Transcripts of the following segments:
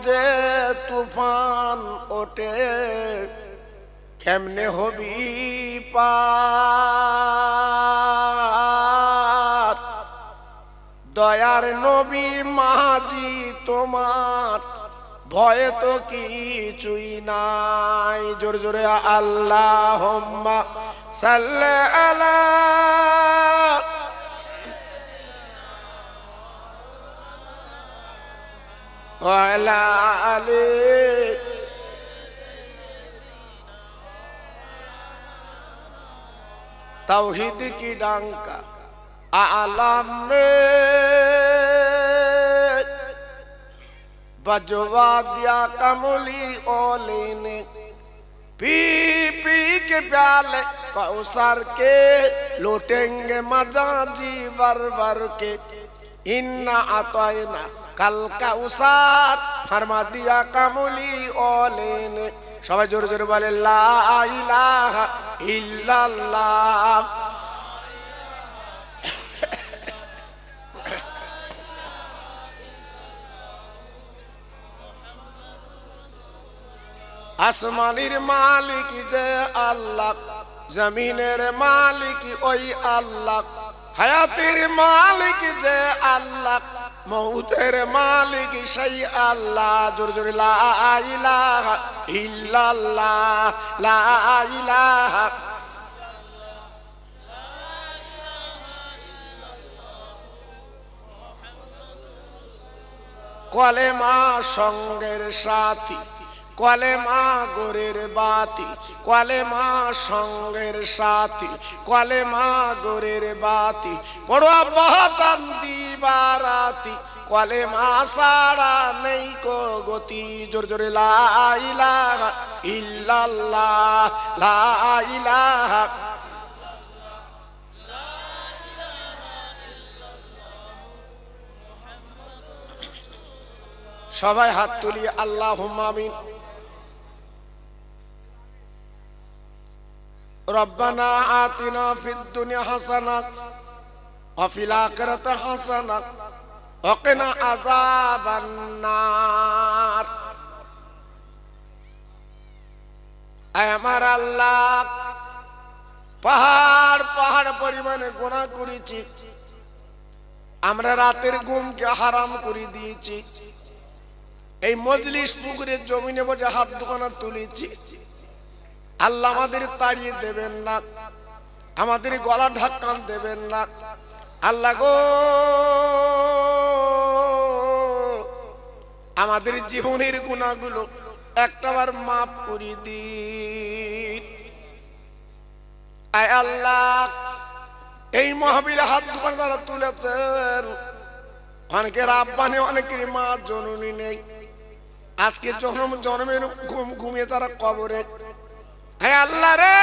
মাঝে তুফান ওঠে, কেমনে হবি পার। দয়ার নবী মাঝি তোমার ভয়ে তো কিছুই নাই। জোরে জোরে আল্লাহুম্মা সাল্লি আলা ওয়া আলা আলি। तौहीद की डंका आलम में बजवा दिया कमली ओली ने। पी पी के प्याले कौसर के लूटेंगे मजा जी वर वर के। इन्ना अतोइना कल कौसर फरमा दिया कमली ओली ने। সবাই জোরে জোরে বলে লা ইলাহা ইল্লাল্লাহ। আসমানের মালিক যে আল্লাহ, জমিনের মালিক ওই আল্লাহ, হায়াতের মালিক যে আল্লাহ, মউতের মালিক সেই আল্লাহ। জোরে জোরে লা ইলাহা ইল্লাল্লাহ, লা ইলাহা। কলেমা সঙ্গের সাথী, কলেমা গোরের বাতি, কলেমা সঙ্গের সাথী, কলেমা গোরের বাতি। পড়ো আব্বা চান্দি বারাতি, কলেমা সারা নেই কো গতি। জোরে জোরে লা ইলাহা ইল্লাল্লাহ, লা ইলাহা। সবাই হাত তুলি আল্লাহুম্মা আমিন। রব্বানা আতিনা ফিদ দুনিয়া হাসানা ওয়া ফিল আখিরাতি হাসানা ওয়া কিনা আযাবান নার। আয় আমার আল্লাহ, পাহাড় পাহাড় পরিমাণে গুনাহ করেছি, আমরা রাতের ঘুমকে হারাম করে দিয়েছি। এই মজলিস পুকুরের জমিনে বসে হাত দুখানা তুলেছি, আল্লাহ আমাদের তাড়িয়ে দেবেন না, আমাদের গলা ঢাকান দেবেন না। আল্লাহ গো, আমাদের জীবনের গুনাহগুলো একটাবার মাফ করে দিন। আয় আল্লাহ, এই মাহফিলে হাত দুখানা যারা তুলেছেন, অনেকের আব্বা নেই, অনেকের মা জননী নেই, আজকে জন্মের ঘুমিয়ে তারা কবরে। হ্যাঁ আল্লাহ রে,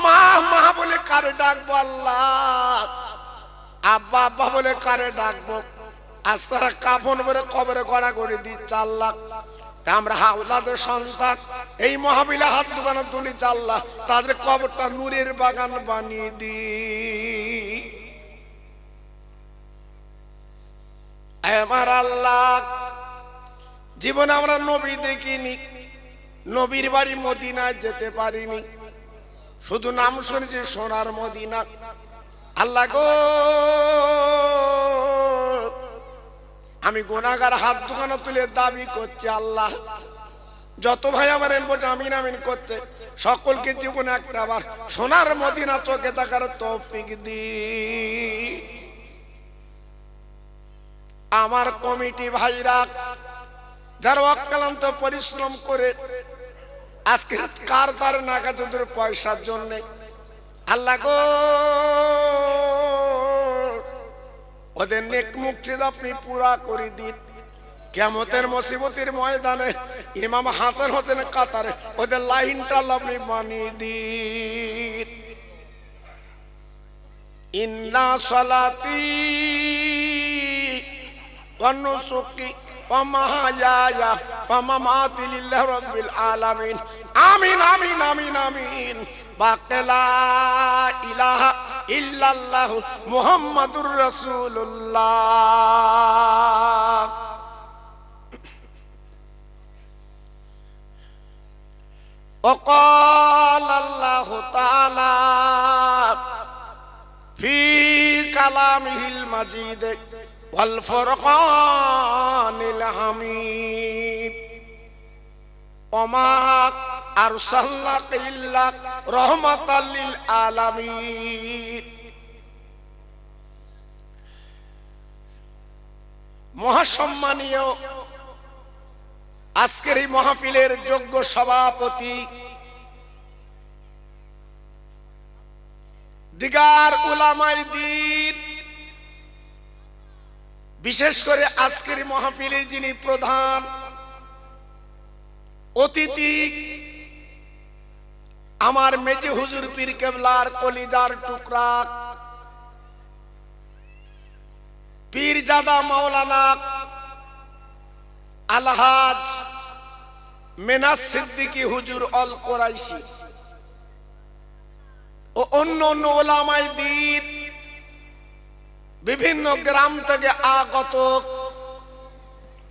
মা মা বলে কারে ডাকবো আল্লাহ, আব্বা আব্বা বলে কারে ডাকবো। আজ তারা কাফন ভরে কবরে গড়া করে দিচ্ছে আল্লাহ। তা আমরা হাওলাদের সন্তান এই মাহফিলে হাত দুখানা তুলি আল্লাহ, তাদের কবরটা নূরের বাগান বানিয়ে দি। আমার আল্লাহ, জীবনে আমরা নবী দেখিনি, নবীর বাড়ি মদিনায় যেতে পারিনি, শুধু নাম শুনেছি সোনার মদিনা। আল্লাহ গো, আমি গুনাহগার হাত দুখানা তুলে দাবি করছি আল্লাহ, যত ভাই আমার বসে আমিন আমিন করছে, সকলকে জীবনে একটা বার সোনার মদিনা চোখে থাকার তৌফিক দি। আমার কমিটি ভাইরা যারা অক্লান্ত পরিশ্রম করে আজকে কার তার নাগাজুদের পয়সার জন্য, আল্লাহ গো ওদের নেক মুকসিদ আপনি পুরা করে দিন। কিয়ামতের মুসিবতের ময়দানে ইমাম হাসান হোসেন কাতারে ওদের লাইনটা আপনি বানিয়ে দিন। ইন্না সালাতি ওয়া নুসুকি ওয়া মাহইয়ায়া ওয়া মামাতি লিল্লাহি রাব্বিল আলামিন। আমিন আমিন আমিন আমিন। বাকালা ইলাহা ইল্লাল্লাহু মুহাম্মাদুর রাসূলুল্লাহ। وقال الله تعالى في كلامه المجيد والفرقان الحميد وما أرسلناك إلا رحمة للعالمين মহাসম্মানীয় আজকের এই মাহফিলের যোগ্য সভাপতি দিগার উলামায়ে দ্বীন, বিশেষ করে আজকের মাহফিলের যিনি প্রধান অতিথি আমার মেজে হুজুর পীর কেবলার কলিজার টুকরা পীরজাদা মাওলানা আলহাজ মেনাস সিদ্দিকী হুজুর অল কোরাইশি ও অন্য অন্য উলামায়ে দ্বীন, বিভিন্ন গ্রাম থেকে আগত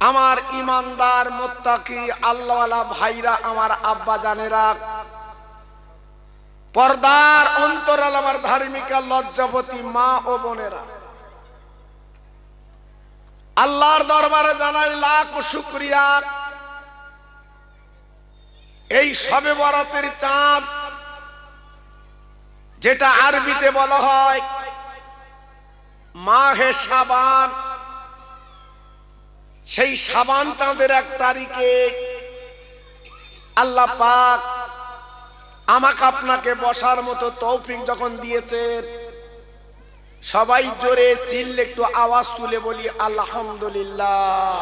আমার ইমানদার মুত্তাকি আল্লাহওয়ালা ভাইরা, আমার আব্বা জানেরা, পর্দার অন্তরাল আমার ধার্মিকা লজ্জাবতী মা ও বোনেরা, আল্লাহর দরবারে জানাই লাখ শুকরিয়া। এই শবে বরাতের চাঁদ, যেটা আরবিতে বলা হয় মাহে শাবান, সেই শাবান চাঁদের 1 তারিখে আল্লাহ পাক আমাকে আপনাকে বসার মতো তৌফিক যখন দিয়েছেন, সবাই জোরে চিল্লে একটু আওয়াজ তুলে বলি আলহামদুলিল্লাহ।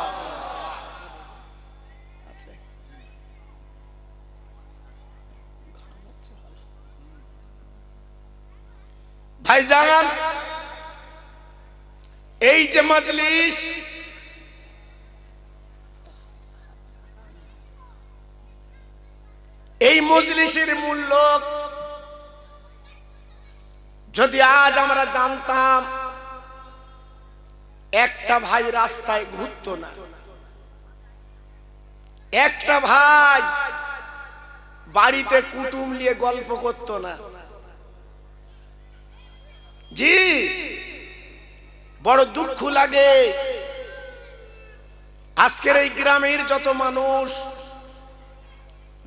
ভাইজান, এই যে মজলিস, এই মজলিসের মূল্য যদি আজ আমরা জানতাম, একটা ভাই রাস্তায় ঘুরতো না, একটা ভাই বাড়িতে কুটুম নিয়ে গল্প করতো না। জি, বড় দুঃখ লাগে। আজকের এই গ্রামের যত মানুষ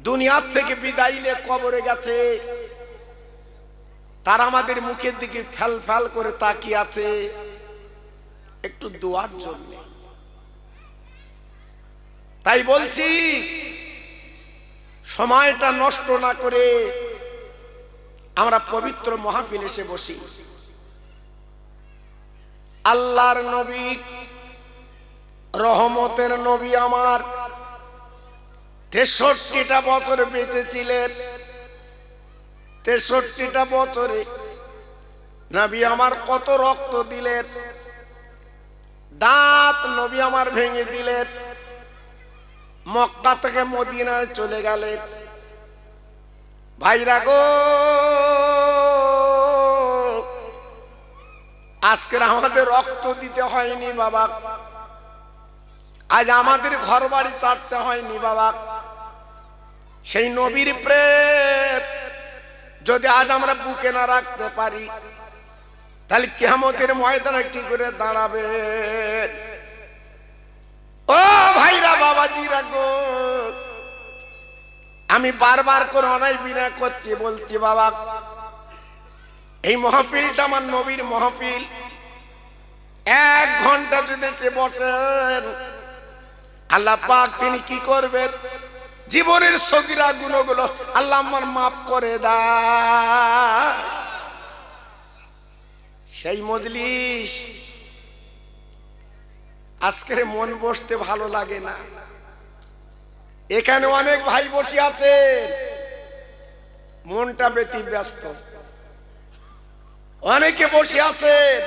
দুনিয়ার থেকে বিদায় নিয়ে কবরে গেছে, তারা আমাদের মুখের দিকে ফ্যাল ফ্যাল করে তাকিয়ে আছে একটু দোয়ার জন্য। তাই বলছি, সময়টা নষ্ট না করে আমরা পবিত্র মাহফিল এসে বসি। আল্লাহর নবী, রহমতের নবী আমার 63টা বছর বেঁচে ছিলেন। 63টা বছরে নবী আমার কত রক্ত দিলেন, দাঁত নবী আমার ভেঙে দিলেন, মক্কা থেকে মদিনায় চলে গেলেন। ভাইরা গো, আজকে আমাদের রক্ত দিতে হয়নি বাবা, আজ আমাদের ঘর বাড়ি ছাড়তে হয়নি বাবা। সেই নবীর প্রেম যদি আজ আমরা বুকে না রাখতে পারি, তাহলে কিয়ামতের ময়দানে কি করে দাঁড়াবে? ও ভাইরা, বাবাজিরা গো, আমি বারবার করে অনায় বিনয় করছি, বলছি বাবা, এই মাহফিলটা আমার নবীর মাহফিল। 1 ঘন্টা যদি বসেন, আল্লাহ পাক তিনি কি করবেন? জীবনের সগীরা গুণগুলো আল্লাহ আমার মাফ করে দেয়। সেই মজলিস আজকের মন বসতে ভালো লাগে না। এখানে অনেক ভাই বসে আছেন, মনটা বেতি ব্যস্ত। অনেকে বসে আছেন,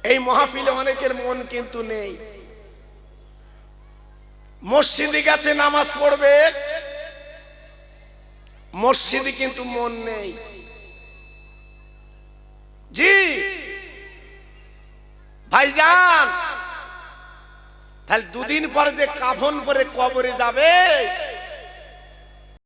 এই মাহফিলে অনেকের মন কিন্তু নেই। মসজিদে গেছে নামাজ পড়বে, মসজিদে কিন্তু মন নেই। জি ভাইজান, তাহলে 2 দিন পরে যে কাফন পরে কবরে যাবে,